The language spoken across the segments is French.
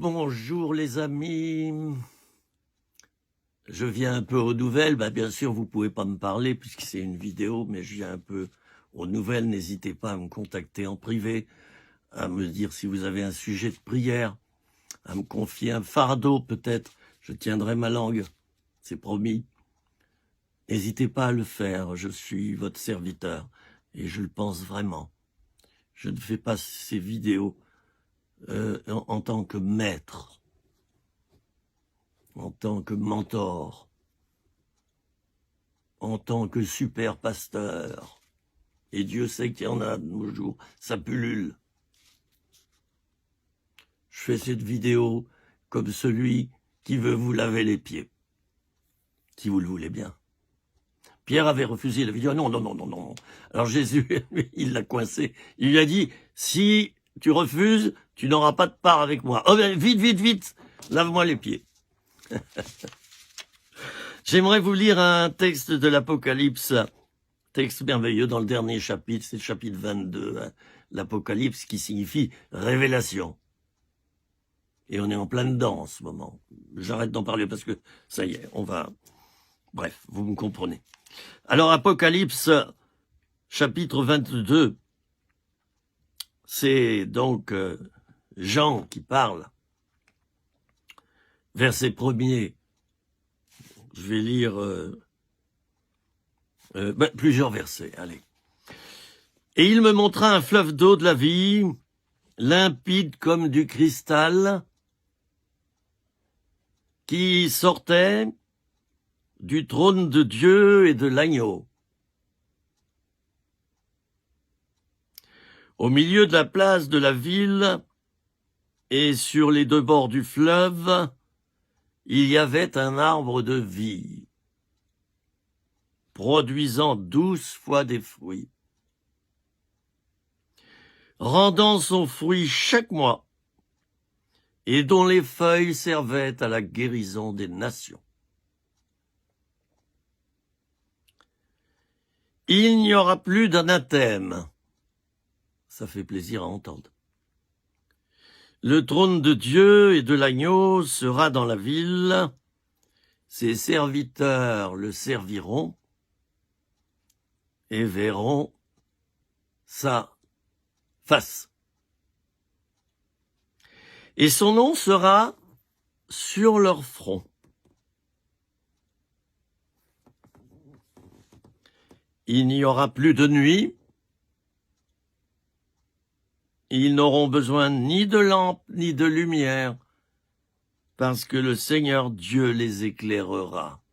Bonjour les amis, je viens un peu aux nouvelles, bien sûr vous pouvez pas me parler puisque c'est une vidéo, mais je viens un peu aux nouvelles, n'hésitez pas à me contacter en privé, à me dire si vous avez un sujet de prière, à me confier un fardeau peut-être, je tiendrai ma langue, c'est promis. N'hésitez pas à le faire, je suis votre serviteur et je le pense vraiment. Je ne fais pas ces vidéos en tant que maître, en tant que mentor, en tant que super pasteur. Et Dieu sait qu'il y en a de nos jours, ça pullule. Je fais cette vidéo comme celui qui veut vous laver les pieds, si vous le voulez bien. Pierre avait refusé la vidéo. Non. Alors Jésus, il l'a coincé. Il lui a dit, si tu refuses, tu n'auras pas de part avec moi. Oh, vite, lave-moi les pieds. J'aimerais vous lire un texte de l'Apocalypse, texte merveilleux dans le dernier chapitre, c'est le chapitre 22, l'Apocalypse qui signifie révélation. Et on est en plein dedans en ce moment. J'arrête d'en parler parce que ça y est, on va... Bref, vous me comprenez. Alors, Apocalypse, chapitre 22, c'est donc Jean qui parle. Verset 1er, je vais lire plusieurs versets, allez. Et il me montra un fleuve d'eau de la vie, limpide comme du cristal, qui sortait du trône de Dieu et de l'agneau. Au milieu de la place de la ville et sur les deux bords du fleuve, il y avait un arbre de vie, produisant 12 fois des fruits, rendant son fruit chaque mois, et dont les feuilles servaient à la guérison des nations. Il n'y aura plus d'anathème. Ça fait plaisir à entendre. Le trône de Dieu et de l'agneau sera dans la ville. Ses serviteurs le serviront et verront sa face. Et son nom sera sur leur front. Il n'y aura plus de nuit. Ils n'auront besoin ni de lampe ni de lumière, parce que le Seigneur Dieu les éclairera.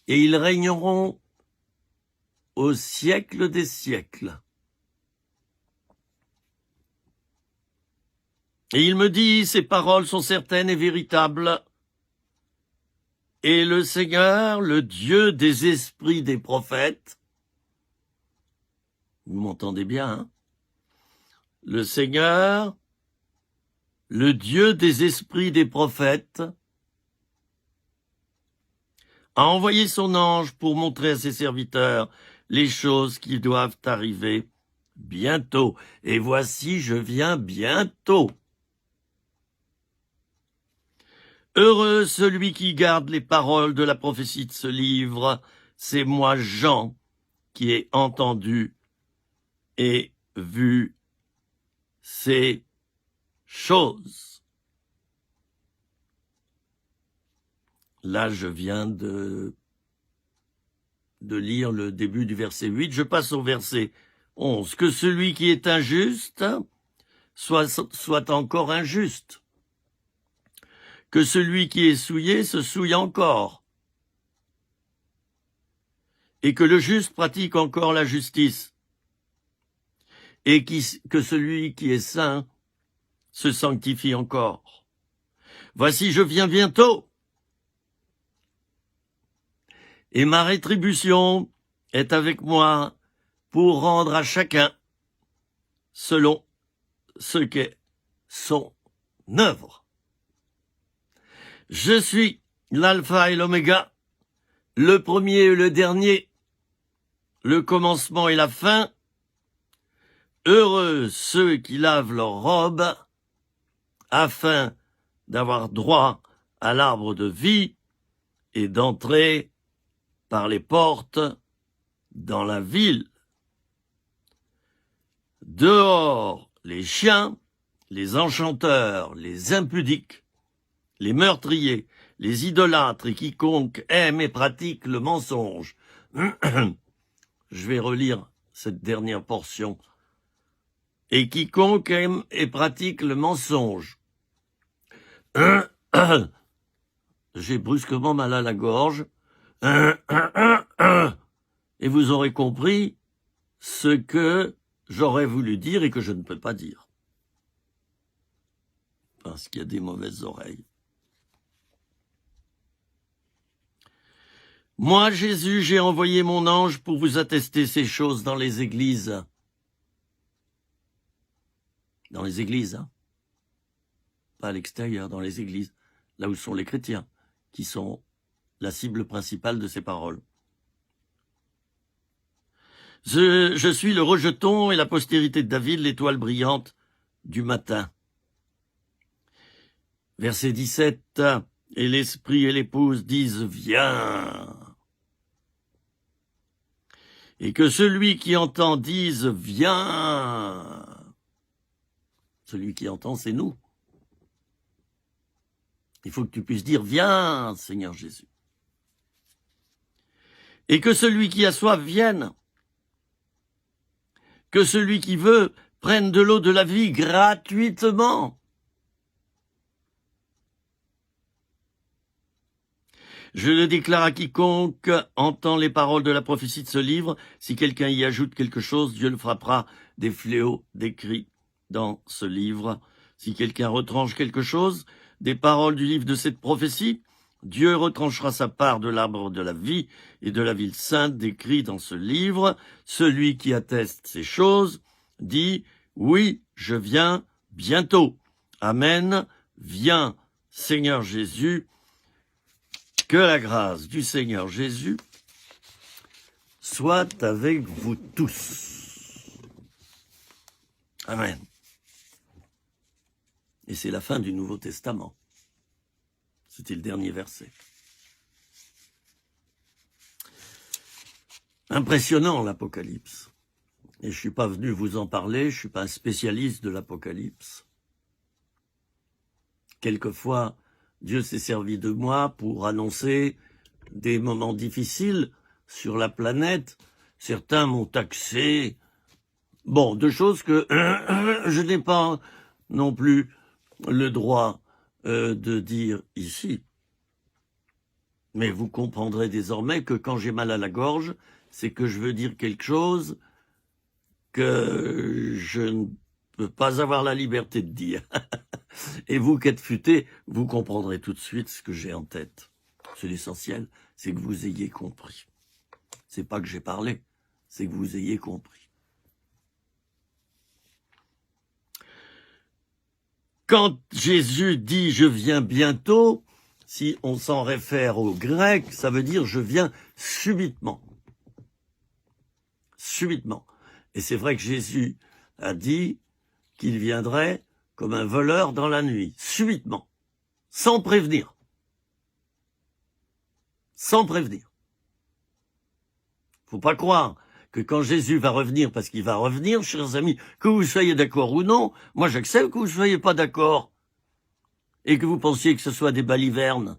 Et ils régneront au siècle des siècles. Et il me dit, ces paroles sont certaines et véritables. Et le Seigneur, le Dieu des esprits des prophètes, vous m'entendez bien, hein? Le Seigneur, le Dieu des esprits des prophètes, a envoyé son ange pour montrer à ses serviteurs les choses qui doivent arriver bientôt. Et voici, je viens bientôt. Heureux celui qui garde les paroles de la prophétie de ce livre, c'est moi, Jean, qui ai entendu et vu ces choses. Là, je viens de lire le début du verset 8. Je passe au verset 11. Que celui qui est injuste soit encore injuste. Que celui qui est souillé se souille encore. Et que le juste pratique encore la justice. Et que celui qui est saint se sanctifie encore. Voici, je viens bientôt. Et ma rétribution est avec moi pour rendre à chacun selon ce qu'est son œuvre. Je suis l'alpha et l'oméga, le premier et le dernier, le commencement et la fin. Heureux ceux qui lavent leurs robes afin d'avoir droit à l'arbre de vie et d'entrer par les portes dans la ville. Dehors, les chiens, les enchanteurs, les impudiques, les meurtriers, les idolâtres et quiconque aime et pratique le mensonge. Je vais relire cette dernière portion. Et quiconque aime et pratique le mensonge. J'ai brusquement mal à la gorge. Et vous aurez compris ce que j'aurais voulu dire et que je ne peux pas dire. Parce qu'il y a des mauvaises oreilles. Moi, Jésus, j'ai envoyé mon ange pour vous attester ces choses dans les églises. Dans les églises, hein. Pas à l'extérieur, dans les églises, là où sont les chrétiens, qui sont la cible principale de ces paroles. Je suis le rejeton et la postérité de David, l'étoile brillante du matin. Verset 17, et l'esprit et l'épouse disent, viens. Et que celui qui entend dise, viens. Celui qui entend, c'est nous. Il faut que tu puisses dire, viens, Seigneur Jésus. Et que celui qui a soif vienne. Que celui qui veut prenne de l'eau de la vie gratuitement. Je le déclare à quiconque entend les paroles de la prophétie de ce livre. Si quelqu'un y ajoute quelque chose, Dieu le frappera des fléaux décrits dans ce livre. Si quelqu'un retranche quelque chose des paroles du livre de cette prophétie, Dieu retranchera sa part de l'arbre de la vie et de la ville sainte décrit dans ce livre. Celui qui atteste ces choses dit, oui, je viens bientôt. Amen. Viens, Seigneur Jésus. Que la grâce du Seigneur Jésus soit avec vous tous. Amen. Et c'est la fin du Nouveau Testament. C'était le dernier verset. Impressionnant, l'Apocalypse. Et je ne suis pas venu vous en parler, je ne suis pas un spécialiste de l'Apocalypse. Quelquefois, Dieu s'est servi de moi pour annoncer des moments difficiles sur la planète. Certains m'ont taxé. Bon, de choses que je n'ai pas non plus le droit de dire ici. Mais vous comprendrez désormais que quand j'ai mal à la gorge, c'est que je veux dire quelque chose que je ne peux pas avoir la liberté de dire. Et vous qui êtes futés, vous comprendrez tout de suite ce que j'ai en tête. C'est l'essentiel, c'est que vous ayez compris. C'est pas que j'ai parlé, c'est que vous ayez compris. Quand Jésus dit « je viens bientôt », si on s'en réfère au grec, ça veut dire « je viens subitement ». Subitement. Et c'est vrai que Jésus a dit qu'il viendrait comme un voleur dans la nuit, subitement, sans prévenir. Sans prévenir. Faut pas croire que quand Jésus va revenir, parce qu'il va revenir, chers amis, que vous soyez d'accord ou non, moi j'accepte que vous ne soyez pas d'accord, et que vous pensiez que ce soit des balivernes.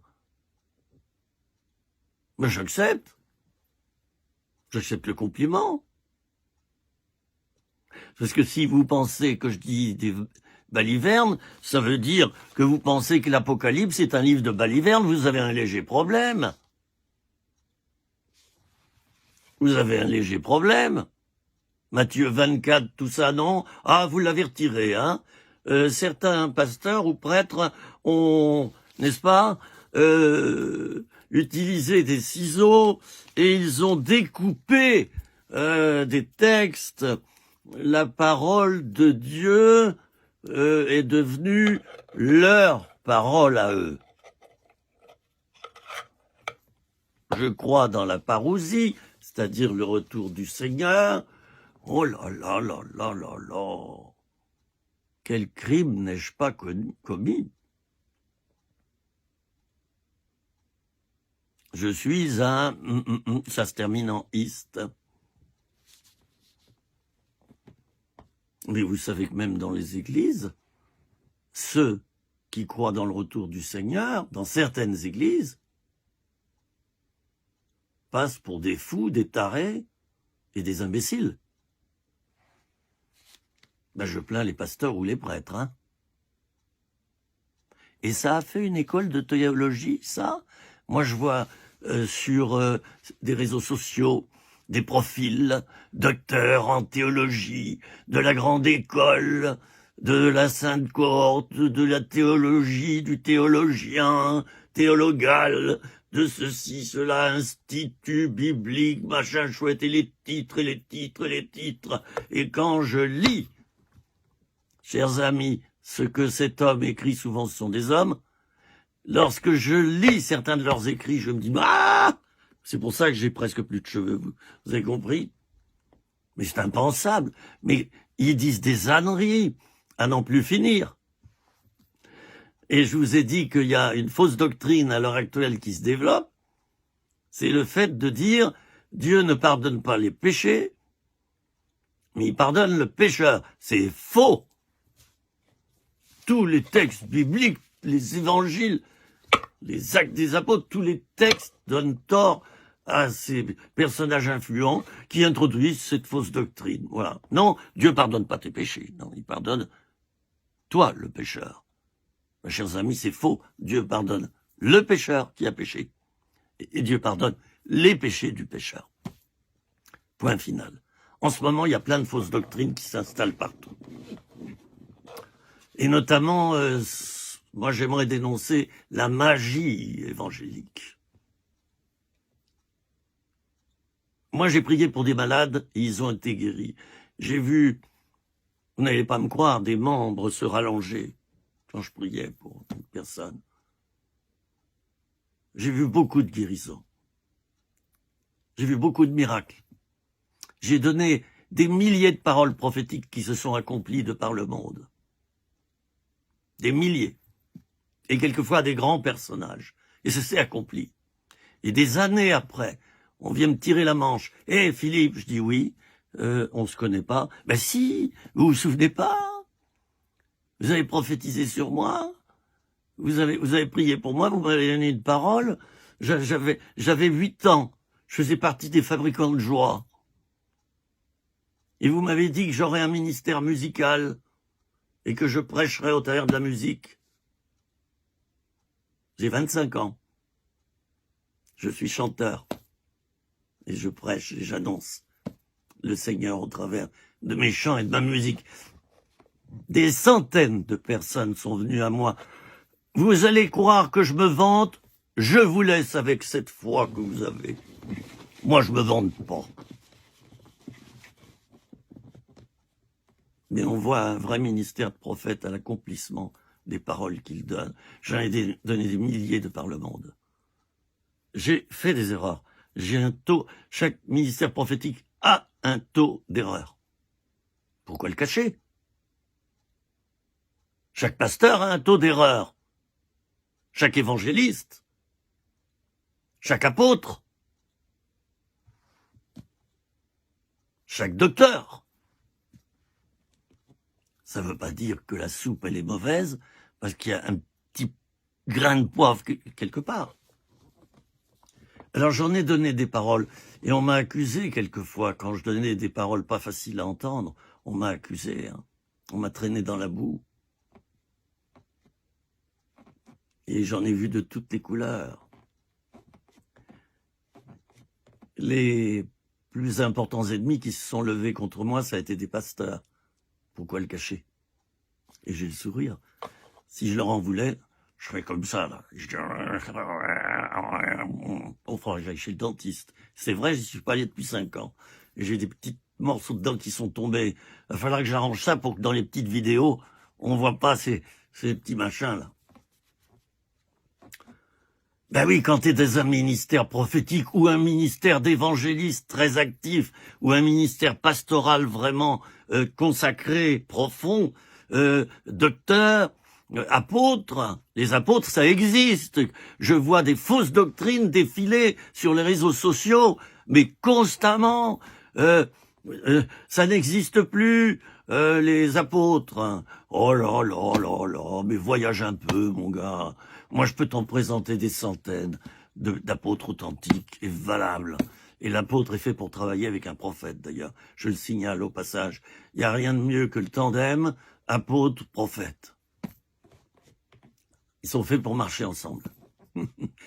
Mais j'accepte. J'accepte le compliment. Parce que si vous pensez que je dis des balivernes, ça veut dire que vous pensez que l'Apocalypse est un livre de balivernes, vous avez un léger problème. Vous avez un léger problème. Matthieu 24, tout ça, non? Ah, vous l'avez retiré, hein? Certains pasteurs ou prêtres ont, n'est-ce pas, utilisé des ciseaux et ils ont découpé des textes. La parole de Dieu est devenue leur parole à eux. Je crois dans la parousie, c'est-à-dire le retour du Seigneur. Oh là là là là là là. Quel crime n'ai-je pas commis? Je suis un... ça se termine en iste. Mais vous savez que même dans les églises, ceux qui croient dans le retour du Seigneur, dans certaines églises, passent pour des fous, des tarés et des imbéciles. Ben, je plains les pasteurs ou les prêtres. Hein. Et ça a fait une école de théologie, ça. Moi, je vois sur des réseaux sociaux des profils docteurs en théologie, de la grande école, de la sainte cohorte, de la théologie, du théologien, théologal, de ceci, cela, institut biblique, machin chouette, et les titres, et les titres, et les titres. Et quand je lis, chers amis, ce que cet homme écrit, souvent ce sont des hommes, lorsque je lis certains de leurs écrits, je me dis, ah, c'est pour ça que j'ai presque plus de cheveux, vous avez compris? Mais c'est impensable. Mais ils disent des âneries à n'en plus finir. Et je vous ai dit qu'il y a une fausse doctrine à l'heure actuelle qui se développe, c'est le fait de dire Dieu ne pardonne pas les péchés, mais il pardonne le pécheur. C'est faux. Tous les textes bibliques, les évangiles, les actes des apôtres, tous les textes donnent tort à ces personnages influents qui introduisent cette fausse doctrine. Voilà. Non, Dieu pardonne pas tes péchés. Non, il pardonne toi, le pécheur. Mes chers amis, c'est faux. Dieu pardonne le pécheur qui a péché. Et Dieu pardonne les péchés du pécheur. Point final. En ce moment, il y a plein de fausses doctrines qui s'installent partout. Et notamment, moi j'aimerais dénoncer la magie évangélique. Moi j'ai prié pour des malades et ils ont été guéris. J'ai vu, vous n'allez pas me croire, des membres se rallonger quand je priais pour une personne. J'ai vu beaucoup de guérisons. J'ai vu beaucoup de miracles. J'ai donné des milliers de paroles prophétiques qui se sont accomplies de par le monde. Des milliers. Et quelquefois des grands personnages. Et ça s'est accompli. Et des années après, on vient me tirer la manche. « Hé, Philippe !» Je dis « Oui, on se connaît pas. »« Ben si, vous vous souvenez pas? Vous avez prophétisé sur moi? Vous avez prié pour moi, vous m'avez donné une parole. J'avais 8 ans. Je faisais partie des fabricants de joie. Et vous m'avez dit que j'aurais un ministère musical et que je prêcherais au travers de la musique. J'ai 25 ans. Je suis chanteur. Et je prêche et j'annonce le Seigneur au travers de mes chants et de ma musique. Des centaines de personnes sont venues à moi. Vous allez croire que je me vante? Je vous laisse avec cette foi que vous avez. Moi, je me vante pas. Mais on voit un vrai ministère de prophète à l'accomplissement des paroles qu'il donne. J'en ai donné des milliers de par le monde. J'ai fait des erreurs. J'ai un taux, chaque ministère prophétique a un taux d'erreur. Pourquoi le cacher? Chaque pasteur a un taux d'erreur. Chaque évangéliste. Chaque apôtre. Chaque docteur. Ça ne veut pas dire que la soupe, elle est mauvaise, parce qu'il y a un petit grain de poivre quelque part. Alors j'en ai donné des paroles, et on m'a accusé quelquefois, quand je donnais des paroles pas faciles à entendre, on m'a accusé, hein. On m'a traîné dans la boue. Et j'en ai vu de toutes les couleurs. Les plus importants ennemis qui se sont levés contre moi, ça a été des pasteurs. Pourquoi le cacher? Et j'ai le sourire. Si je leur en voulais, je serais comme ça, là. On fera que j'aille chez le dentiste. C'est vrai, j'y suis pas allé depuis 5 ans. Et j'ai des petits morceaux de dents qui sont tombés. Il va falloir que j'arrange ça pour que dans les petites vidéos, on voit pas ces petits machins, là. Ben oui, quand t'es dans un ministère prophétique ou un ministère d'évangéliste très actif ou un ministère pastoral vraiment consacré, profond, docteur, apôtre. Les apôtres, ça existe. Je vois des fausses doctrines défiler sur les réseaux sociaux, mais constamment. Ça n'existe plus, les apôtres. Oh là là là là, mais voyage un peu, mon gars. Moi, je peux t'en présenter des centaines d'apôtres authentiques et valables. Et l'apôtre est fait pour travailler avec un prophète, d'ailleurs. Je le signale au passage. Il n'y a rien de mieux que le tandem apôtre-prophète. Ils sont faits pour marcher ensemble.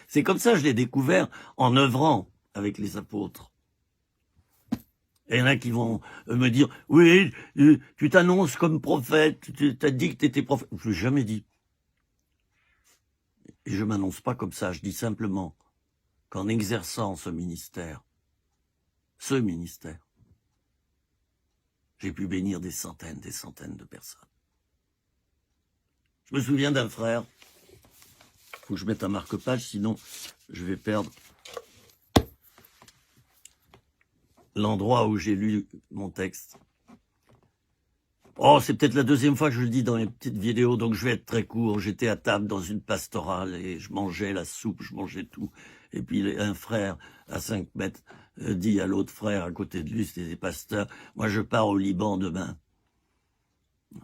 C'est comme ça que je l'ai découvert en œuvrant avec les apôtres. Et il y en a qui vont me dire, oui, tu t'annonces comme prophète, tu t'as dit que tu étais prophète. Je ne l'ai jamais dit. Et je ne m'annonce pas comme ça, je dis simplement qu'en exerçant ce ministère, j'ai pu bénir des centaines de personnes. Je me souviens d'un frère, il faut que je mette un marque-page, sinon je vais perdre l'endroit où j'ai lu mon texte. Oh, c'est peut-être la deuxième fois que je le dis dans les petites vidéos, donc je vais être très court. J'étais à table dans une pastorale et je mangeais la soupe, je mangeais tout. Et puis un frère à 5 mètres dit à l'autre frère à côté de lui, c'était des pasteurs, moi je pars au Liban demain.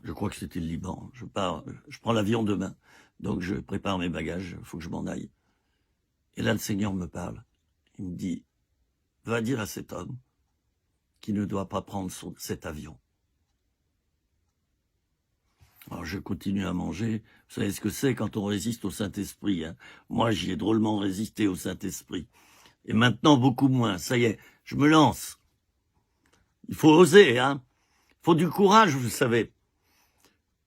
Je crois que c'était le Liban. Je prends l'avion demain. Donc je prépare mes bagages, il faut que je m'en aille. Et là le Seigneur me parle. Il me dit, va dire à cet homme qu'il ne doit pas prendre cet avion. Alors je continue à manger. Vous savez ce que c'est quand on résiste au Saint-Esprit, hein? Moi, j'y ai drôlement résisté au Saint-Esprit. Et maintenant, beaucoup moins. Ça y est, je me lance. Il faut oser, hein. Il faut du courage, vous savez.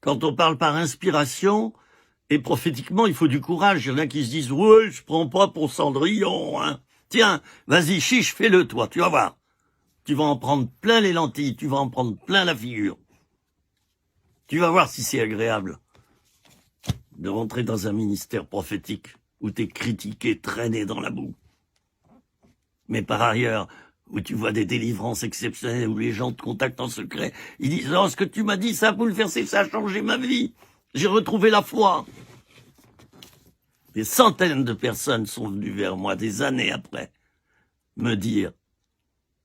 Quand on parle par inspiration et prophétiquement, il faut du courage. Il y en a qui se disent, ouais, je prends pas pour Cendrillon, hein. Tiens, vas-y, chiche, fais-le, toi, tu vas voir. Tu vas en prendre plein les lentilles, tu vas en prendre plein la figure. Tu vas voir si c'est agréable de rentrer dans un ministère prophétique où tu es critiqué, traîné dans la boue. Mais par ailleurs, où tu vois des délivrances exceptionnelles, où les gens te contactent en secret, ils disent « Oh, ce que tu m'as dit, ça a bouleversé, ça a changé ma vie. J'ai retrouvé la foi. » Des centaines de personnes sont venues vers moi, des années après, me dire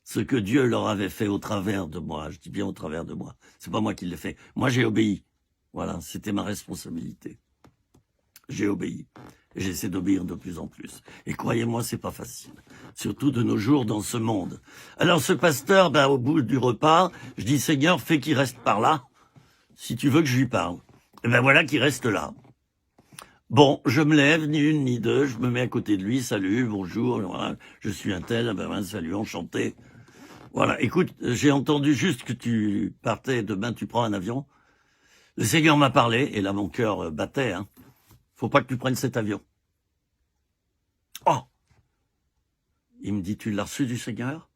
ce que Dieu leur avait fait au travers de moi. Je dis bien au travers de moi. C'est pas moi qui l'ai fait. Moi, j'ai obéi. Voilà, c'était ma responsabilité. J'ai obéi. Et j'essaie d'obéir de plus en plus. Et croyez-moi, c'est pas facile. Surtout de nos jours dans ce monde. Alors, ce pasteur, au bout du repas, je dis, Seigneur, fais qu'il reste par là, si tu veux que je lui parle. Et voilà qu'il reste là. Bon, je me lève, ni une ni deux, je me mets à côté de lui, salut, bonjour, voilà, je suis un tel, salut, enchanté. Voilà, écoute, j'ai entendu juste que tu partais, demain tu prends un avion. Le Seigneur m'a parlé, et là mon cœur battait, hein. Faut pas que tu prennes cet avion. Oh! Il me dit, tu l'as reçu du Seigneur?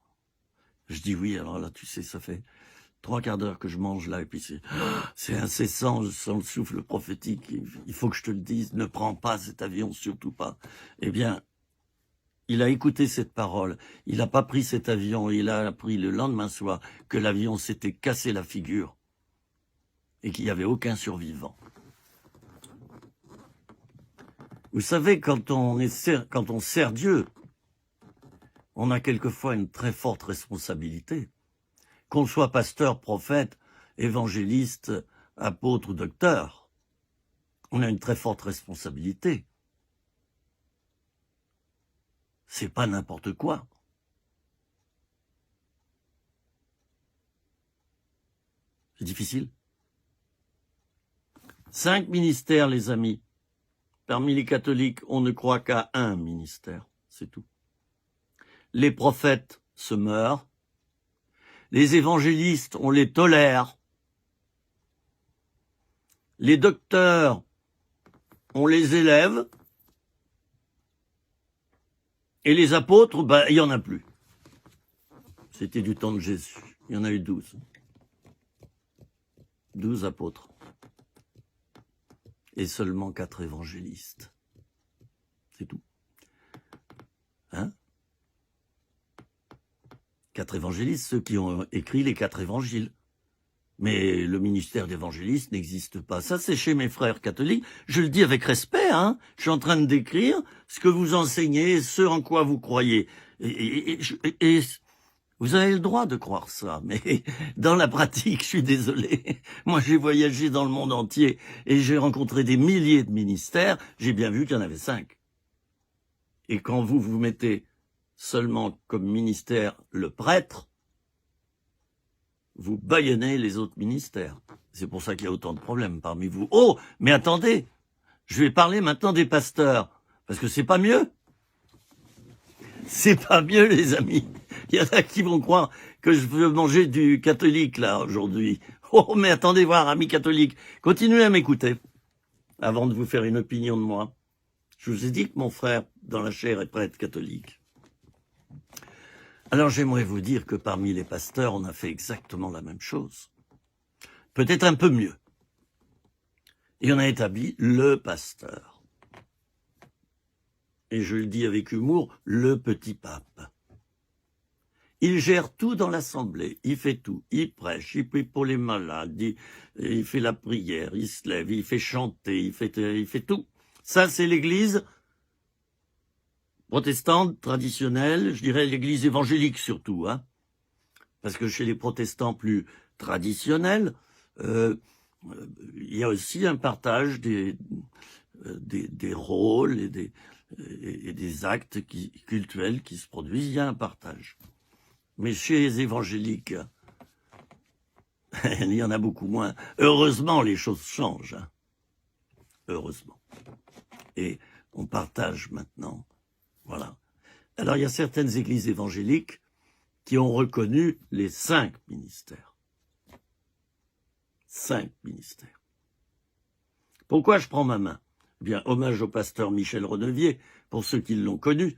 Je dis oui, alors là, tu sais, ça fait 3 quarts d'heure que je mange là, et puis c'est incessant, je sens le souffle prophétique, il faut que je te le dise, ne prends pas cet avion, surtout pas. Eh bien, il a écouté cette parole, il n'a pas pris cet avion, il a appris le lendemain soir que l'avion s'était cassé la figure et qu'il n'y avait aucun survivant. Vous savez, quand on sert Dieu, on a quelquefois une très forte responsabilité. Qu'on soit pasteur, prophète, évangéliste, apôtre ou docteur, on a une très forte responsabilité. C'est pas n'importe quoi. C'est difficile. 5 ministères, les amis. Parmi les catholiques, on ne croit qu'à un ministère, c'est tout. Les prophètes se meurent. Les évangélistes, on les tolère. Les docteurs, on les élève. Et les apôtres, il n'y en a plus. C'était du temps de Jésus. Il y en a eu 12. 12 apôtres. Et seulement 4 évangélistes. C'est tout. Hein? 4 évangélistes, ceux qui ont écrit les 4 évangiles. Mais le ministère d'évangéliste n'existe pas. Ça, c'est chez mes frères catholiques. Je le dis avec respect, hein. Je suis en train de décrire ce que vous enseignez, ce en quoi vous croyez. Et vous avez le droit de croire ça, mais dans la pratique, je suis désolé. Moi, j'ai voyagé dans le monde entier et j'ai rencontré des milliers de ministères. J'ai bien vu qu'il y en avait 5. Et quand vous vous mettez seulement comme ministère le prêtre, vous bâillonnez les autres ministères. C'est pour ça qu'il y a autant de problèmes parmi vous. Oh, mais attendez, je vais parler maintenant des pasteurs, parce que c'est pas mieux. C'est pas mieux, les amis. Il y en a qui vont croire que je veux manger du catholique, là, aujourd'hui. Oh, mais attendez voir, amis catholiques, continuez à m'écouter, avant de vous faire une opinion de moi. Je vous ai dit que mon frère, dans la chair, est prêtre catholique. Alors j'aimerais vous dire que parmi les pasteurs, on a fait exactement la même chose. Peut-être un peu mieux. Et on a établi le pasteur. Et je le dis avec humour, le petit pape. Il gère tout dans l'assemblée, il fait tout. Il prêche, il prie pour les malades, il fait la prière, il se lève, il fait chanter, il fait tout. Ça, c'est l'église protestante traditionnelle, je dirais l'église évangélique surtout, hein, parce que chez les protestants plus traditionnels, il y a aussi un partage des rôles et des actes cultuels qui se produisent, il y a un partage. Mais chez les évangéliques, il y en a beaucoup moins. Heureusement, les choses changent. Hein. Heureusement. Et on partage maintenant. Voilà. Alors, il y a certaines églises évangéliques qui ont reconnu les 5 ministères. 5 ministères. Pourquoi je prends ma main? Eh bien, hommage au pasteur Michel Renevier, pour ceux qui l'ont connu.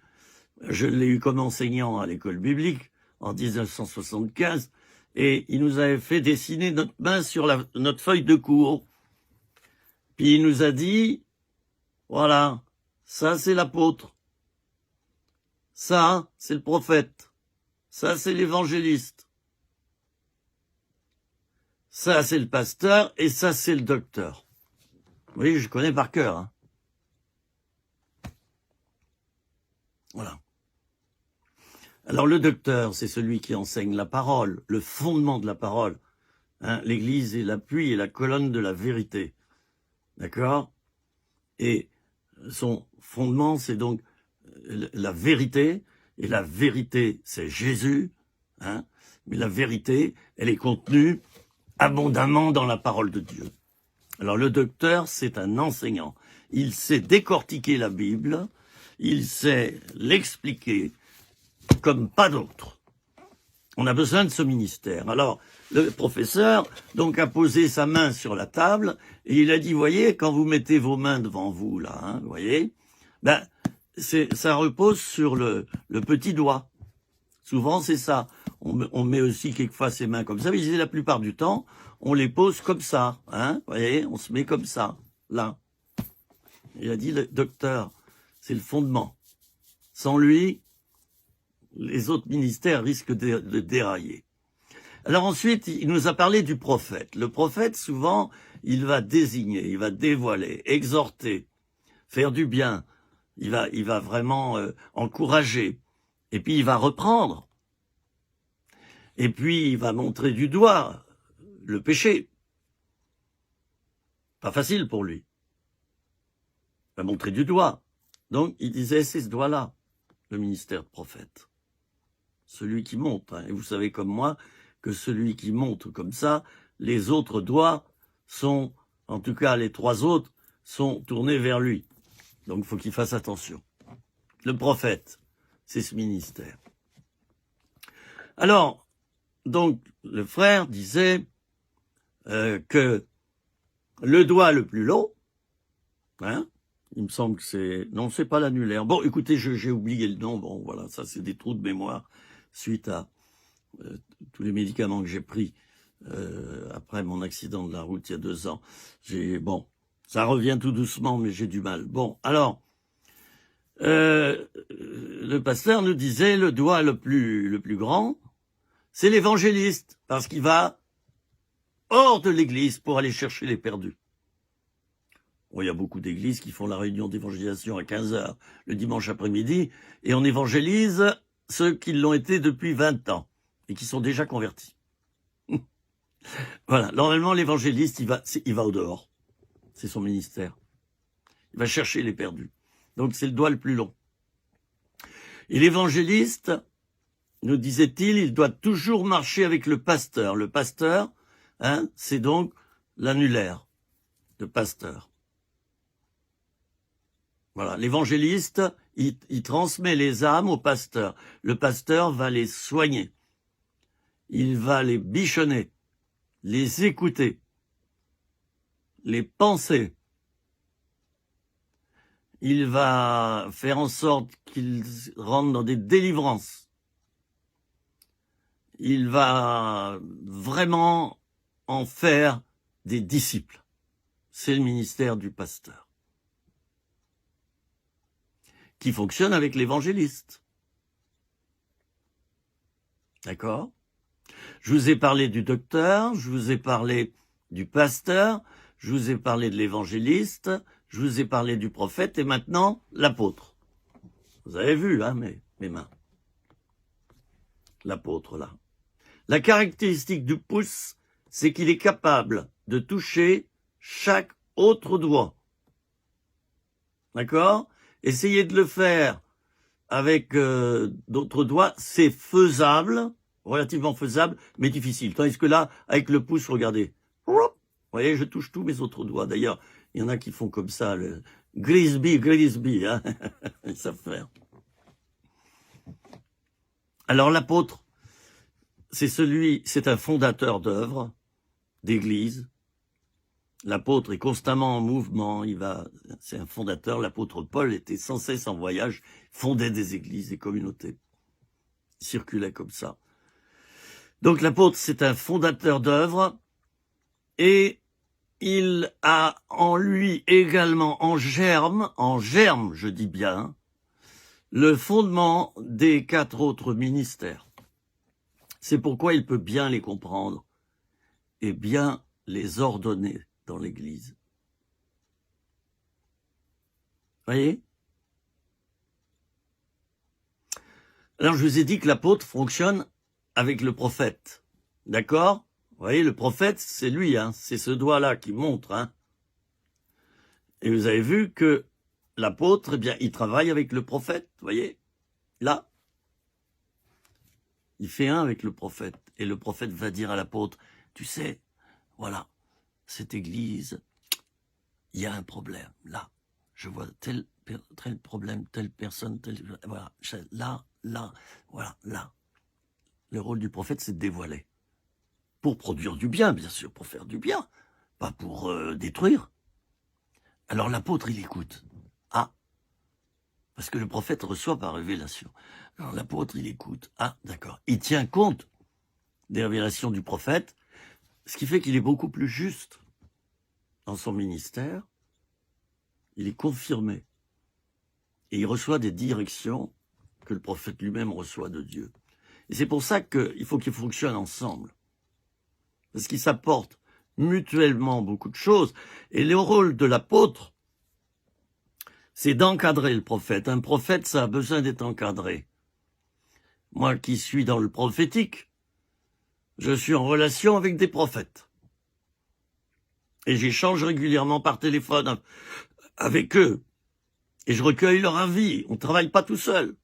Je l'ai eu comme enseignant à l'école biblique en 1975, et il nous avait fait dessiner notre main sur notre feuille de cours. Puis il nous a dit, voilà, ça c'est l'apôtre. Ça, c'est le prophète. Ça, c'est l'évangéliste. Ça, c'est le pasteur. Et ça, c'est le docteur. Vous voyez, je connais par cœur. Hein. Voilà. Alors, le docteur, c'est celui qui enseigne la parole, le fondement de la parole. Hein, l'Église est l'appui et la colonne de la vérité. D'accord? Et son fondement, c'est donc la vérité, et la vérité, c'est Jésus, hein, mais la vérité, elle est contenue abondamment dans la parole de Dieu. Alors le docteur, c'est un enseignant. Il sait décortiquer la Bible, il sait l'expliquer comme pas d'autre. On a besoin de ce ministère. Alors, le professeur, donc, a posé sa main sur la table, et il a dit, voyez, quand vous mettez vos mains devant vous, là, hein, vous voyez, ben, ça repose sur le petit doigt. Souvent, c'est ça. On met aussi quelquefois ses mains comme ça, mais la plupart du temps, on les pose comme ça. Hein, vous voyez, on se met comme ça, là. Il a dit, le docteur, c'est le fondement. Sans lui, les autres ministères risquent de dérailler. Alors ensuite, il nous a parlé du prophète. Le prophète, souvent, il va désigner, il va dévoiler, exhorter, faire du bien. Il va vraiment encourager. Et puis il va reprendre. Et puis il va montrer du doigt le péché. Pas facile pour lui. Il va montrer du doigt. Donc il disait, c'est ce doigt-là, le ministère de prophète. Celui qui monte. Hein. Et vous savez comme moi que celui qui monte comme ça, les autres doigts sont, en tout cas les 3 autres, sont tournés vers lui. Donc, il faut qu'il fasse attention. Le prophète, c'est ce ministère. Alors, donc, le frère disait que le doigt le plus long, hein, il me semble que c'est... Non, c'est pas l'annulaire. Bon, écoutez, j'ai oublié le nom. Bon, voilà, ça, c'est des trous de mémoire suite à tous les médicaments que j'ai pris après mon accident de la route il y a 2 ans. Bon... Ça revient tout doucement, mais j'ai du mal. Bon, alors, le pasteur nous disait, le doigt le plus grand, c'est l'évangéliste, parce qu'il va hors de l'église pour aller chercher les perdus. Bon, il y a beaucoup d'églises qui font la réunion d'évangélisation à 15h le dimanche après-midi, et on évangélise ceux qui l'ont été depuis 20 ans, et qui sont déjà convertis. Voilà, normalement l'évangéliste, il va au dehors. C'est son ministère. Il va chercher les perdus. Donc c'est le doigt le plus long. Et l'évangéliste, nous disait-il, il doit toujours marcher avec le pasteur. Le pasteur, c'est donc l'annulaire, le pasteur. Voilà, l'évangéliste, il transmet les âmes au pasteur. Le pasteur va les soigner. Il va les bichonner, les écouter, les penser. Il va faire en sorte qu'ils rentrent dans des délivrances. Il va vraiment en faire des disciples. C'est le ministère du pasteur, qui fonctionne avec l'évangéliste. D'accord ? Je vous ai parlé du docteur, je vous ai parlé du pasteur, je vous ai parlé de l'évangéliste, je vous ai parlé du prophète, et maintenant, l'apôtre. Vous avez vu, mes mains. L'apôtre, là. La caractéristique du pouce, c'est qu'il est capable de toucher chaque autre doigt. D'accord ? Essayez de le faire avec d'autres doigts, c'est faisable, relativement faisable, mais difficile. Tandis que là, avec le pouce, regardez. Vous voyez, je touche tous mes autres doigts. D'ailleurs, il y en a qui font comme ça, le Grisby, hein. Ils savent faire. Alors l'apôtre, c'est un fondateur d'œuvres, d'église. L'apôtre est constamment en mouvement, c'est un fondateur. L'apôtre Paul était sans cesse en voyage, fondait des églises, des communautés. Il circulait comme ça. Donc l'apôtre, c'est un fondateur d'œuvres, et il a en lui également, en germe, je dis bien, le fondement des 4 autres ministères. C'est pourquoi il peut bien les comprendre et bien les ordonner dans l'Église. Voyez ? Alors je vous ai dit que l'apôtre fonctionne avec le prophète. D'accord ? Vous voyez, le prophète, c'est lui, c'est ce doigt-là qui montre. Et vous avez vu que l'apôtre, eh bien, il travaille avec le prophète, vous voyez ? Là, il fait un avec le prophète. Et le prophète va dire à l'apôtre, tu sais, voilà, cette église, il y a un problème. Là, je vois tel problème, telle personne, voilà, là, voilà, là. Le rôle du prophète, c'est de dévoiler. Pour produire du bien, bien sûr, pour faire du bien, pas pour détruire. Alors l'apôtre, il écoute. Parce que le prophète reçoit par révélation. Alors l'apôtre, il écoute. D'accord. Il tient compte des révélations du prophète, ce qui fait qu'il est beaucoup plus juste dans son ministère. Il est confirmé. Et il reçoit des directions que le prophète lui-même reçoit de Dieu. Et c'est pour ça qu'il faut qu'ils fonctionnent ensemble. Parce qu'ils s'apportent mutuellement beaucoup de choses. Et le rôle de l'apôtre, c'est d'encadrer le prophète. Un prophète, ça a besoin d'être encadré. Moi qui suis dans le prophétique, je suis en relation avec des prophètes. Et j'échange régulièrement par téléphone avec eux. Et je recueille leur avis. On ne travaille pas tout seul.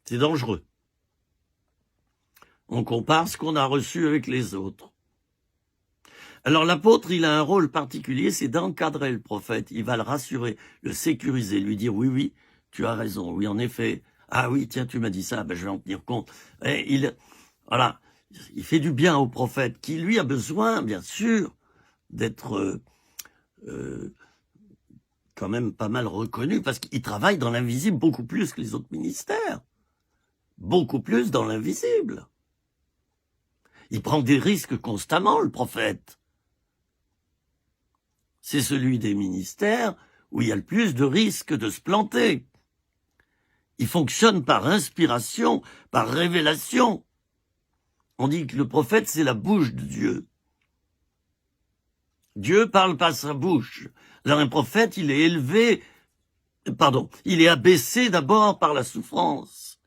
C'est dangereux. On compare ce qu'on a reçu avec les autres. Alors l'apôtre, il a un rôle particulier, c'est d'encadrer le prophète. Il va le rassurer, le sécuriser, lui dire oui, tu as raison, oui, en effet. Ah oui, tiens, tu m'as dit ça, je vais en tenir compte. Et il fait du bien au prophète, qui lui a besoin, bien sûr, d'être quand même pas mal reconnu, parce qu'il travaille dans l'invisible beaucoup plus que les autres ministères. Beaucoup plus dans l'invisible. Il prend des risques constamment, le prophète. C'est celui des ministères où il y a le plus de risques de se planter. Il fonctionne par inspiration, par révélation. On dit que le prophète, c'est la bouche de Dieu. Dieu parle par sa bouche. Alors un prophète, il est élevé, il est abaissé d'abord par la souffrance.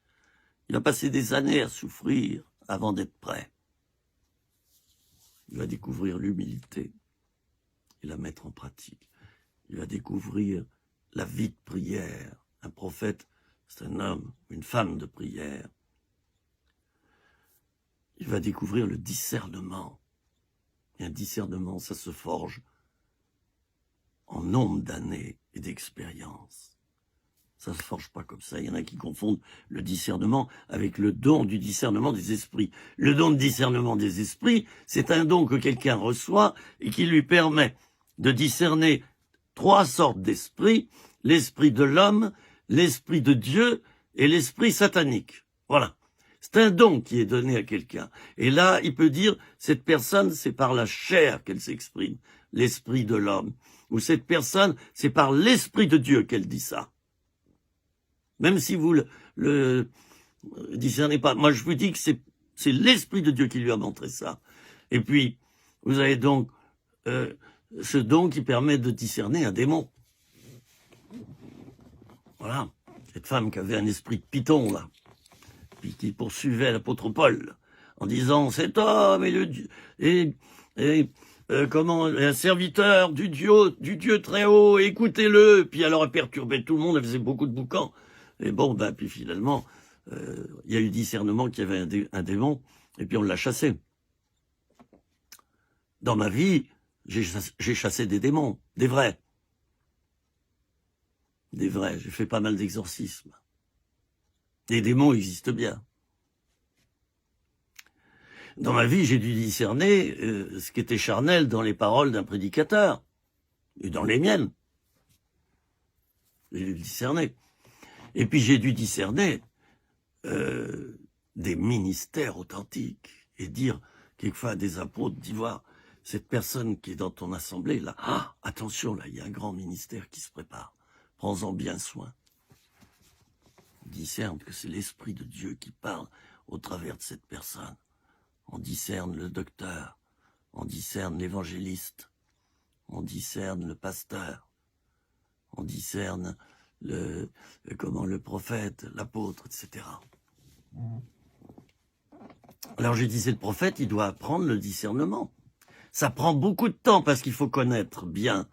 Il va passer des années à souffrir avant d'être prêt. Il va découvrir l'humilité et la mettre en pratique. Il va découvrir la vie de prière. Un prophète, c'est un homme, une femme de prière. Il va découvrir le discernement. Et un discernement, ça se forge en nombre d'années et d'expérience. Ça se forge pas comme ça. Il y en a qui confondent le discernement avec le don du discernement des esprits. Le don de discernement des esprits, c'est un don que quelqu'un reçoit et qui lui permet de discerner 3 sortes d'esprits: l'esprit de l'homme, l'esprit de Dieu et l'esprit satanique. Voilà. C'est un don qui est donné à quelqu'un. Et là, il peut dire, cette personne, c'est par la chair qu'elle s'exprime, l'esprit de l'homme. Ou cette personne, c'est par l'esprit de Dieu qu'elle dit ça. Même si vous le discernez pas. Moi, je vous dis que c'est l'esprit de Dieu qui lui a montré ça. Et puis, vous avez donc ce don qui permet de discerner un démon. Voilà. Cette femme qui avait un esprit de python, là, puis qui poursuivait l'apôtre Paul, en disant, cet homme est un serviteur du Dieu très haut, écoutez-le. Puis alors elle perturbait tout le monde, elle faisait beaucoup de boucans. Et bon, puis finalement, il y a eu discernement qu'il y avait un démon, et puis on l'a chassé. Dans ma vie, j'ai chassé des démons, des vrais. J'ai fait pas mal d'exorcismes. Les démons existent bien. Dans ma vie, j'ai dû discerner ce qui était charnel dans les paroles d'un prédicateur, et dans les miennes. J'ai dû le discerner. Et puis j'ai dû discerner des ministères authentiques, et dire quelquefois à des apôtres d'ivoire, cette personne qui est dans ton assemblée, là, attention, là, il y a un grand ministère qui se prépare. Prends-en bien soin. On discerne que c'est l'Esprit de Dieu qui parle au travers de cette personne. On discerne le docteur, on discerne l'évangéliste, on discerne le pasteur, on discerne le prophète, l'apôtre, etc. Alors j'ai dit, c'est le prophète, il doit apprendre le discernement. Ça prend beaucoup de temps parce qu'il faut connaître bien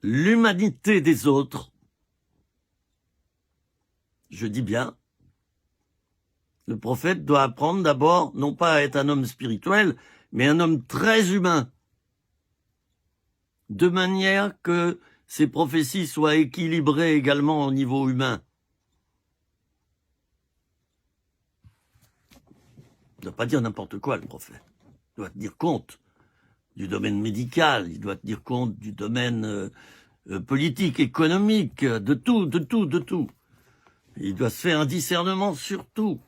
l'humanité des autres. Je dis bien, le prophète doit apprendre d'abord, non pas à être un homme spirituel, mais un homme très humain, de manière que ses prophéties soient équilibrées également au niveau humain. Il ne doit pas dire n'importe quoi, le prophète. Il doit tenir compte du domaine médical, il doit tenir compte du domaine politique, économique, de tout. Il doit se faire un discernement sur tout,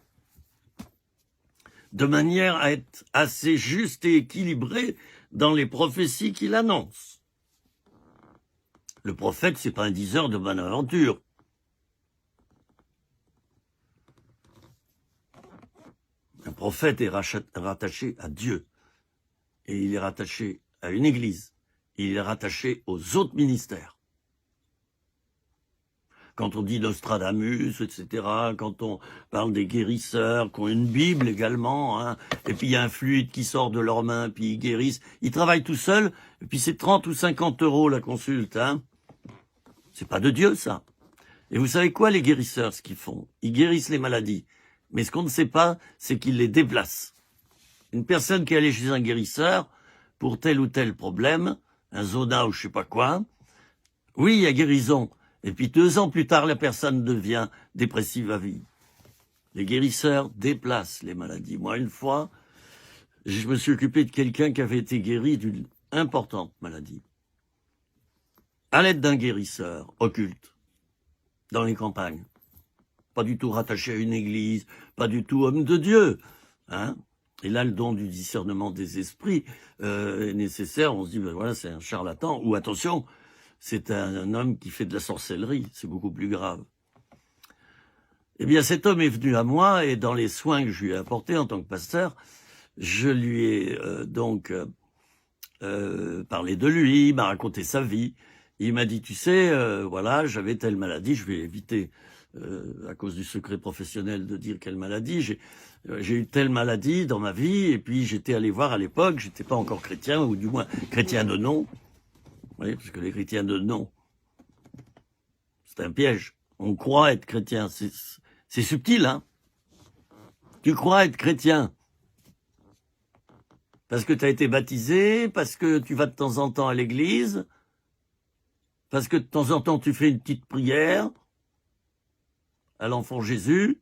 de manière à être assez juste et équilibré dans les prophéties qu'il annonce. Le prophète, c'est pas un diseur de bonne aventure. Un prophète est rattaché à Dieu. Et il est rattaché à une église. Il est rattaché aux autres ministères. Quand on dit Nostradamus, etc., quand on parle des guérisseurs, qui ont une Bible également, hein, et puis il y a un fluide qui sort de leurs mains, puis ils guérissent. Ils travaillent tout seuls, et puis c'est 30 ou 50 € la consulte. Hein. C'est pas de Dieu, ça. Et vous savez quoi, les guérisseurs, ce qu'ils font? Ils guérissent les maladies. Mais ce qu'on ne sait pas, c'est qu'ils les déplacent. Une personne qui est allée chez un guérisseur pour tel ou tel problème, un zona ou je sais pas quoi, oui, il y a guérison. Et puis 2 ans plus tard, la personne devient dépressive à vie. Les guérisseurs déplacent les maladies. Moi, une fois, je me suis occupé de quelqu'un qui avait été guéri d'une importante maladie, à l'aide d'un guérisseur occulte, dans les campagnes. Pas du tout rattaché à une église, pas du tout homme de Dieu. Hein. Et là, le don du discernement des esprits est nécessaire. On se dit, ben voilà, c'est un charlatan. Ou attention, c'est un homme qui fait de la sorcellerie. C'est beaucoup plus grave. Eh bien, cet homme est venu à moi, et dans les soins que je lui ai apportés en tant que pasteur, je lui ai parlé de lui, il m'a raconté sa vie. Il m'a dit, tu sais, voilà, j'avais telle maladie, je vais éviter, à cause du secret professionnel, de dire quelle maladie. J'ai eu telle maladie dans ma vie, et puis j'étais allé voir à l'époque, j'étais pas encore chrétien, ou du moins chrétien de nom. Oui, parce que les chrétiens de nom, c'est un piège. On croit être chrétien, c'est subtil, hein. Tu crois être chrétien parce que tu as été baptisé, parce que tu vas de temps en temps à l'église, parce que de temps en temps tu fais une petite prière à l'enfant Jésus.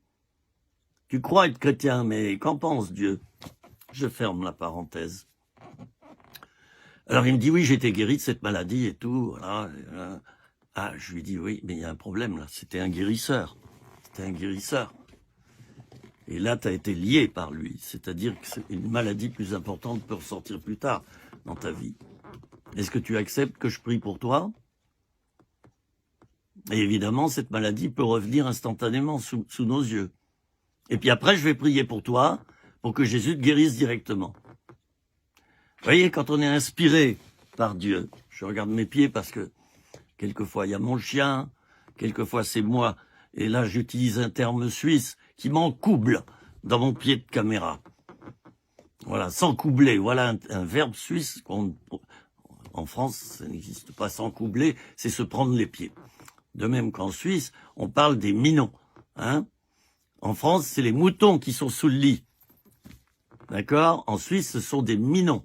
Tu crois être chrétien, mais qu'en pense Dieu? Je ferme la parenthèse. Alors il me dit, oui, j'ai été guéri de cette maladie et tout. Voilà. Ah, je lui dis, oui, mais il y a un problème là. C'était un guérisseur. C'était un guérisseur. Et là, tu as été lié par lui. C'est-à-dire que c'est une maladie plus importante peut ressortir plus tard dans ta vie. Est-ce que tu acceptes que je prie pour toi? Et évidemment, cette maladie peut revenir instantanément sous nos yeux. Et puis après, je vais prier pour toi, pour que Jésus te guérisse directement. Vous voyez, quand on est inspiré par Dieu, je regarde mes pieds parce que quelquefois il y a mon chien, quelquefois c'est moi, et là j'utilise un terme suisse qui m'encouble dans mon pied de caméra. Voilà, s'encoubler, voilà un verbe suisse en France, ça n'existe pas, s'encoubler, c'est se prendre les pieds. De même qu'en Suisse, on parle des minons. Hein? En France, c'est les moutons qui sont sous le lit. D'accord? En Suisse, ce sont des minons.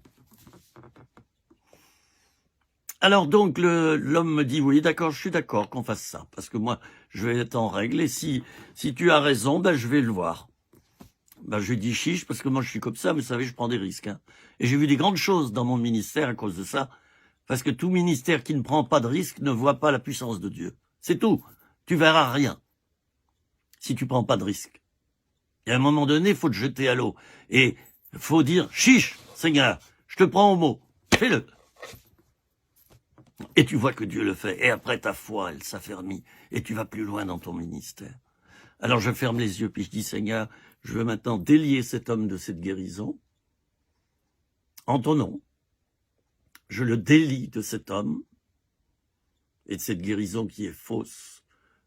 Alors donc, l'homme me dit, oui, d'accord, je suis d'accord qu'on fasse ça, parce que moi, je vais être en règle, et si tu as raison, ben, je vais le voir. Ben, je lui dis chiche, parce que moi, je suis comme ça, vous savez, je prends des risques. Hein. Et j'ai vu des grandes choses dans mon ministère à cause de ça, parce que tout ministère qui ne prend pas de risque ne voit pas la puissance de Dieu. C'est tout. Tu verras rien si tu prends pas de risque. Et à un moment donné, il faut te jeter à l'eau. Et il faut dire, chiche, Seigneur, je te prends au mot, fais-le. Et tu vois que Dieu le fait. Et après, ta foi, elle s'affermit. Et tu vas plus loin dans ton ministère. Alors je ferme les yeux, puis je dis, Seigneur, je veux maintenant délier cet homme de cette guérison. En ton nom, je le délie de cet homme et de cette guérison qui est fausse.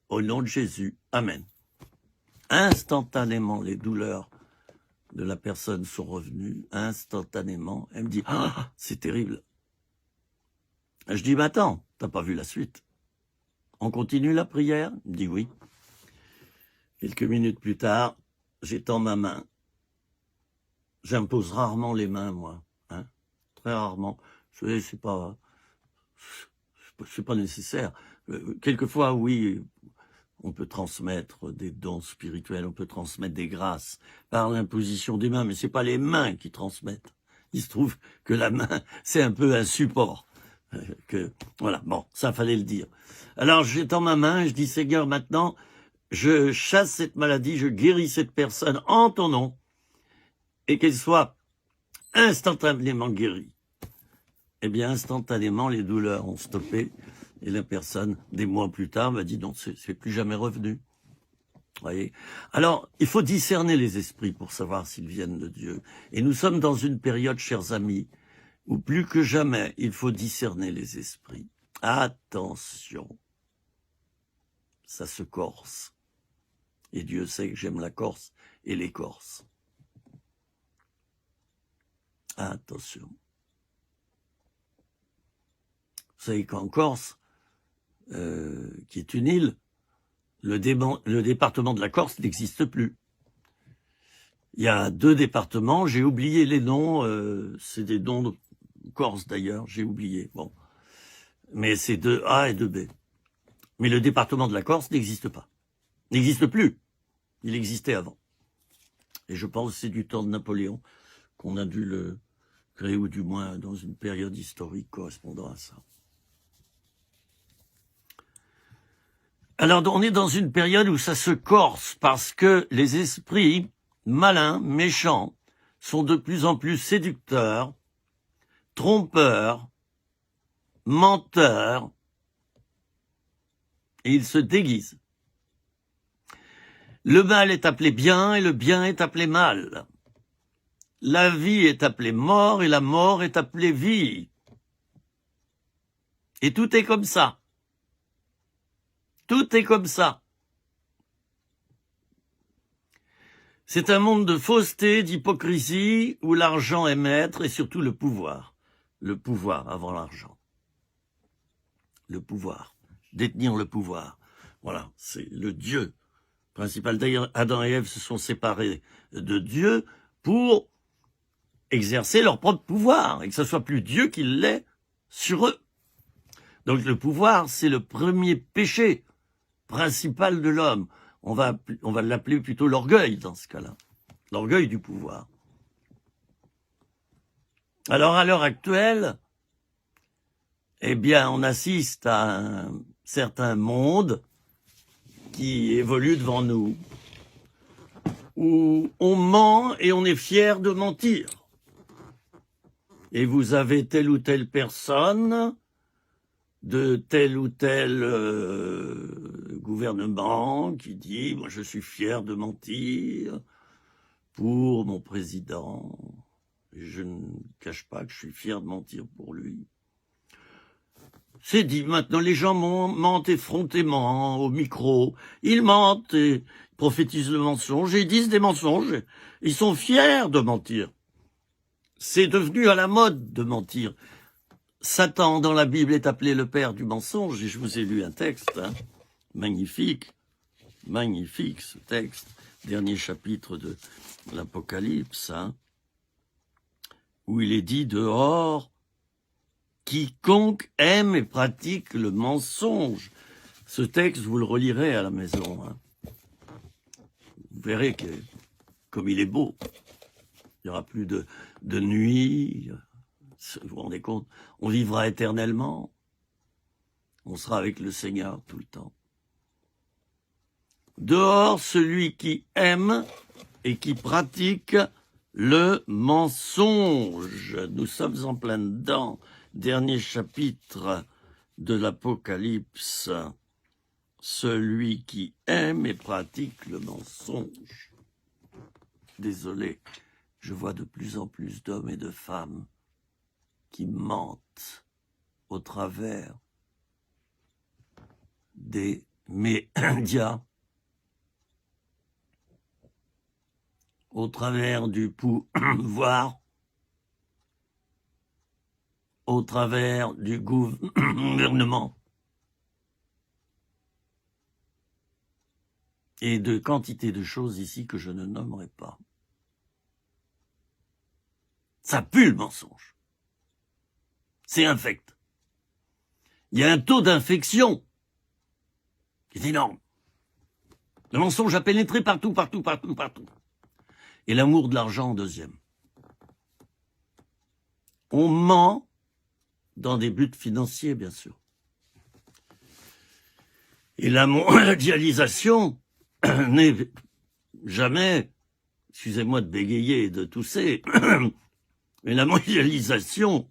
Au nom de Jésus, Amen. Instantanément, les douleurs de la personne sont revenues. Instantanément. Elle me dit, ah, c'est terrible. Je dis, mais attends, t'as pas vu la suite. On continue la prière? Il me dit oui. Quelques minutes plus tard, j'étends ma main. J'impose rarement les mains, moi. Hein, très rarement. Je sais, c'est pas nécessaire. Quelquefois, oui, on peut transmettre des dons spirituels, on peut transmettre des grâces par l'imposition des mains, mais c'est pas les mains qui transmettent. Il se trouve que la main, c'est un peu un support. Voilà, bon, ça fallait le dire. Alors, j'étends ma main, je dis, Seigneur, maintenant, je chasse cette maladie, je guéris cette personne en ton nom, et qu'elle soit instantanément guérie. Eh bien, instantanément, les douleurs ont stoppé, et la personne, des mois plus tard, m'a dit, non, c'est plus jamais revenu. Voyez. Alors, il faut discerner les esprits pour savoir s'ils viennent de Dieu. Et nous sommes dans une période, chers amis, où plus que jamais, il faut discerner les esprits. Attention, ça se corse. Et Dieu sait que j'aime la Corse et les Corses. Attention. Vous savez qu'en Corse, qui est une île, le département de la Corse n'existe plus. Il y a 2 départements, j'ai oublié les noms, c'est des noms de Corse d'ailleurs, j'ai oublié. Bon, mais c'est 2A et 2B. Mais le département de la Corse n'existe pas, n'existe plus. Il existait avant. Et je pense que c'est du temps de Napoléon qu'on a dû le créer, ou du moins dans une période historique correspondant à ça. Alors on est dans une période où ça se corse parce que les esprits malins, méchants, sont de plus en plus séducteurs, trompeurs, menteurs, et ils se déguisent. Le mal est appelé bien et le bien est appelé mal. La vie est appelée mort et la mort est appelée vie. Et tout est comme ça. Tout est comme ça. C'est un monde de fausseté, d'hypocrisie, où l'argent est maître et surtout le pouvoir. Le pouvoir avant l'argent. Le pouvoir. Détenir le pouvoir. Voilà, c'est le Dieu principal. D'ailleurs, Adam et Ève se sont séparés de Dieu pour exercer leur propre pouvoir et que ce soit plus Dieu qui l'ait sur eux. Donc le pouvoir, c'est le premier péché principal de l'homme. On va l'appeler plutôt l'orgueil dans ce cas-là. L'orgueil du pouvoir. Alors à l'heure actuelle, eh bien, on assiste à un certain monde qui évolue devant nous, où on ment et on est fier de mentir. Et vous avez telle ou telle personne de tel ou tel gouvernement qui dit « Moi, je suis fier de mentir pour mon président. Je ne cache pas que je suis fier de mentir pour lui. » C'est dit, maintenant les gens mentent effrontément au micro. Ils mentent et prophétisent le mensonge et ils disent des mensonges. Ils sont fiers de mentir. C'est devenu à la mode de mentir. Satan, dans la Bible, est appelé le père du mensonge. Et je vous ai lu un texte, magnifique, magnifique ce texte, dernier chapitre de l'Apocalypse, où il est dit dehors, quiconque aime et pratique le mensonge. Ce texte, vous le relirez à la maison. Vous verrez que, comme il est beau, il n'y aura plus de nuit. Vous vous rendez compte? On vivra éternellement. On sera avec le Seigneur tout le temps. Dehors, celui qui aime et qui pratique le mensonge. Nous sommes en plein dedans. Dernier chapitre de l'Apocalypse. Celui qui aime et pratique le mensonge. Désolé, je vois de plus en plus d'hommes et de femmes qui mentent au travers des médias, au travers du pouvoir, au travers du gouvernement et de quantité de choses ici que je ne nommerai pas. Ça pue le mensonge. C'est infect. Il y a un taux d'infection qui est énorme. Le mensonge a pénétré partout, partout, partout, partout. Et l'amour de l'argent en deuxième. On ment dans des buts financiers, bien sûr. Et la mondialisation n'est jamais, excusez-moi de bégayer et de tousser, mais la mondialisation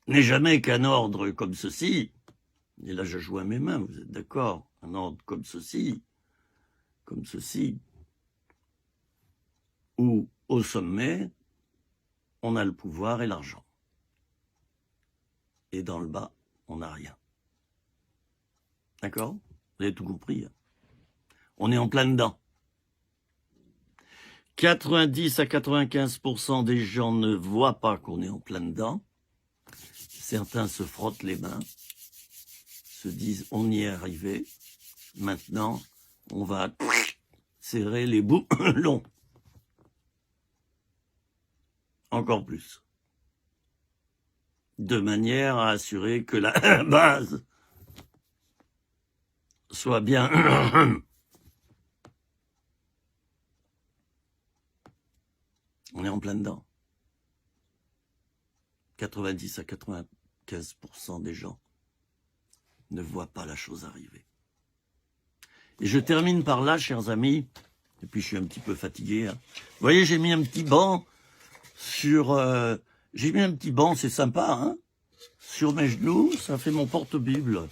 n'est jamais qu'un ordre comme ceci, et là je joue à mes mains, vous êtes d'accord, un ordre comme ceci, où au sommet, on a le pouvoir et l'argent. Et dans le bas, on n'a rien. D'accord? Vous avez tout compris. On est en plein dedans. 90 à 95% des gens ne voient pas qu'on est en plein dedans. Certains se frottent les mains, se disent on y est arrivé. Maintenant, on va serrer les boulons. Encore plus. De manière à assurer que la base soit bien on est en plein dedans. 90 à 95% des gens ne voient pas la chose arriver. Et je termine par là, chers amis, et puis je suis un petit peu fatigué. Vous voyez, j'ai mis un petit banc sur... j'ai mis un petit banc, c'est sympa, sur mes genoux, ça fait mon porte-bible.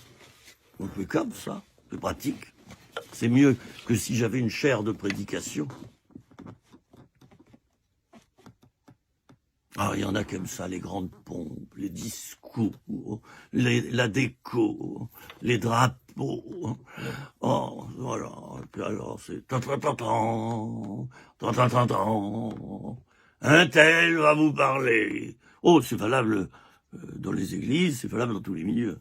Impeccable, ça, c'est pratique. C'est mieux que si j'avais une chaire de prédication. Ah, il y en a qui aiment ça, les grandes pompes, les discours, la déco, les drapeaux. Oh, voilà. Et puis alors, c'est un tel va vous parler. Oh, c'est valable dans les églises, c'est valable dans tous les milieux.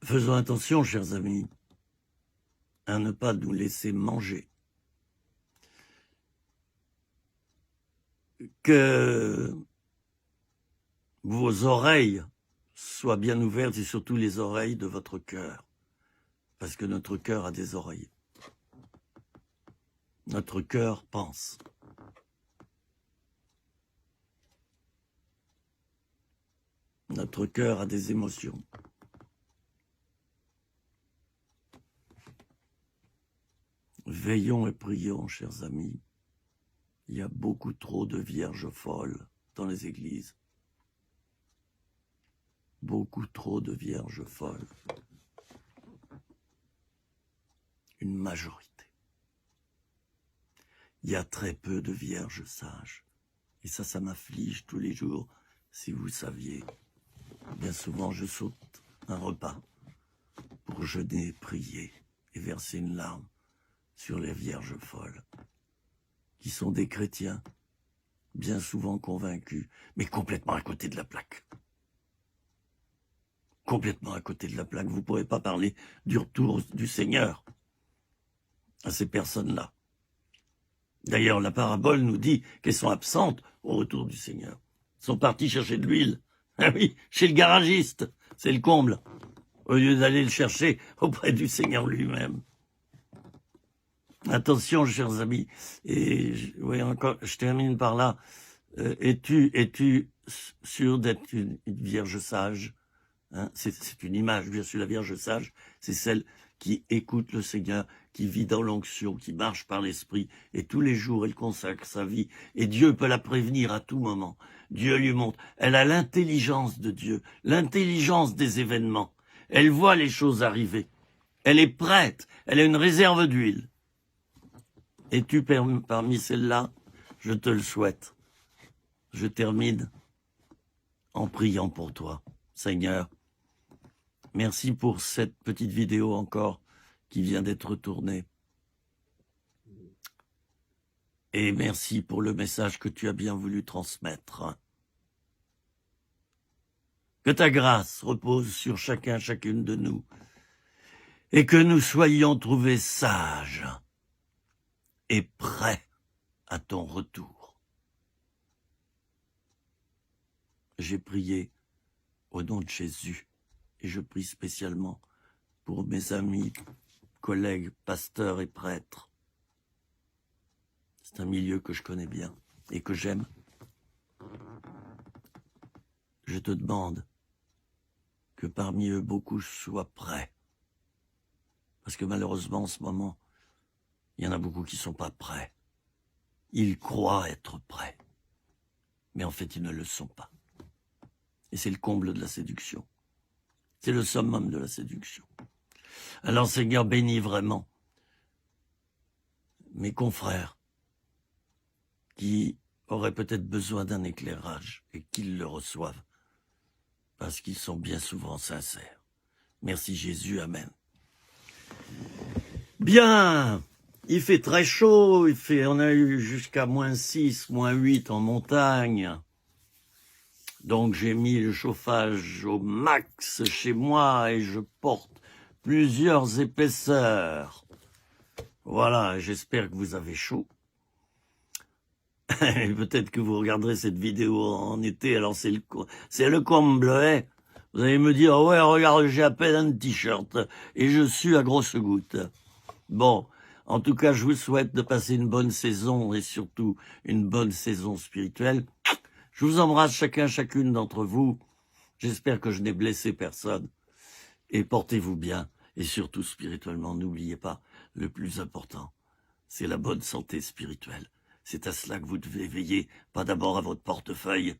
Faisons attention, chers amis, à ne pas nous laisser manger. Que vos oreilles soient bien ouvertes et surtout les oreilles de votre cœur. Parce que notre cœur a des oreilles. Notre cœur pense. Notre cœur a des émotions. Veillons et prions, chers amis. Il y a beaucoup trop de vierges folles dans les églises. Beaucoup trop de vierges folles. Une majorité. Il y a très peu de vierges sages. Et ça m'afflige tous les jours, si vous saviez. Bien souvent, je saute un repas pour jeûner, prier et verser une larme sur les vierges folles, qui sont des chrétiens, bien souvent convaincus, mais complètement à côté de la plaque. Complètement à côté de la plaque. Vous ne pourrez pas parler du retour du Seigneur à ces personnes-là. D'ailleurs, la parabole nous dit qu'elles sont absentes au retour du Seigneur. Elles sont parties chercher de l'huile. Ah oui, chez le garagiste, c'est le comble. Au lieu d'aller le chercher auprès du Seigneur lui-même. Attention, chers amis. Et oui, encore, je termine par là. Es-tu sûr d'être une vierge sage, hein? C'est une image, bien sûr, la vierge sage, c'est celle qui écoute le Seigneur, qui vit dans l'onction, qui marche par l'Esprit, et tous les jours, elle consacre sa vie. Et Dieu peut la prévenir à tout moment. Dieu lui montre. Elle a l'intelligence de Dieu, l'intelligence des événements. Elle voit les choses arriver. Elle est prête. Elle a une réserve d'huile. Es-tu parmi celles-là? Je te le souhaite. Je termine en priant pour toi. Seigneur, merci pour cette petite vidéo encore qui vient d'être tournée. Et merci pour le message que tu as bien voulu transmettre. Que ta grâce repose sur chacune de nous et que nous soyons trouvés sages et prêts à ton retour. J'ai prié au nom de Jésus et je prie spécialement pour mes amis, collègues, pasteurs et prêtres. C'est un milieu que je connais bien et que j'aime. Je te demande que parmi eux, beaucoup soient prêts. Parce que malheureusement, en ce moment, il y en a beaucoup qui ne sont pas prêts. Ils croient être prêts. Mais en fait, ils ne le sont pas. Et c'est le comble de la séduction. C'est le summum de la séduction. Alors, Seigneur, bénis vraiment mes confrères qui auraient peut-être besoin d'un éclairage et qu'ils le reçoivent parce qu'ils sont bien souvent sincères. Merci Jésus, amen. Bien, il fait très chaud, on a eu jusqu'à -6, -8 en montagne. Donc j'ai mis le chauffage au max chez moi et je porte plusieurs épaisseurs. Voilà, j'espère que vous avez chaud. Et peut-être que vous regarderez cette vidéo en été, alors c'est le comble, hein. Vous allez me dire, ouais, regarde, j'ai à peine un t-shirt et je sue à grosses gouttes. Bon, en tout cas, je vous souhaite de passer une bonne saison et surtout une bonne saison spirituelle. Je vous embrasse chacune d'entre vous. J'espère que je n'ai blessé personne. Et portez-vous bien. Et surtout spirituellement, n'oubliez pas, le plus important, c'est la bonne santé spirituelle. C'est à cela que vous devez veiller, pas d'abord à votre portefeuille,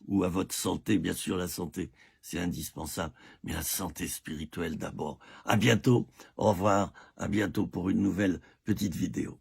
ou à votre santé. Bien sûr, la santé, c'est indispensable, mais la santé spirituelle d'abord. À bientôt, au revoir, à bientôt pour une nouvelle petite vidéo.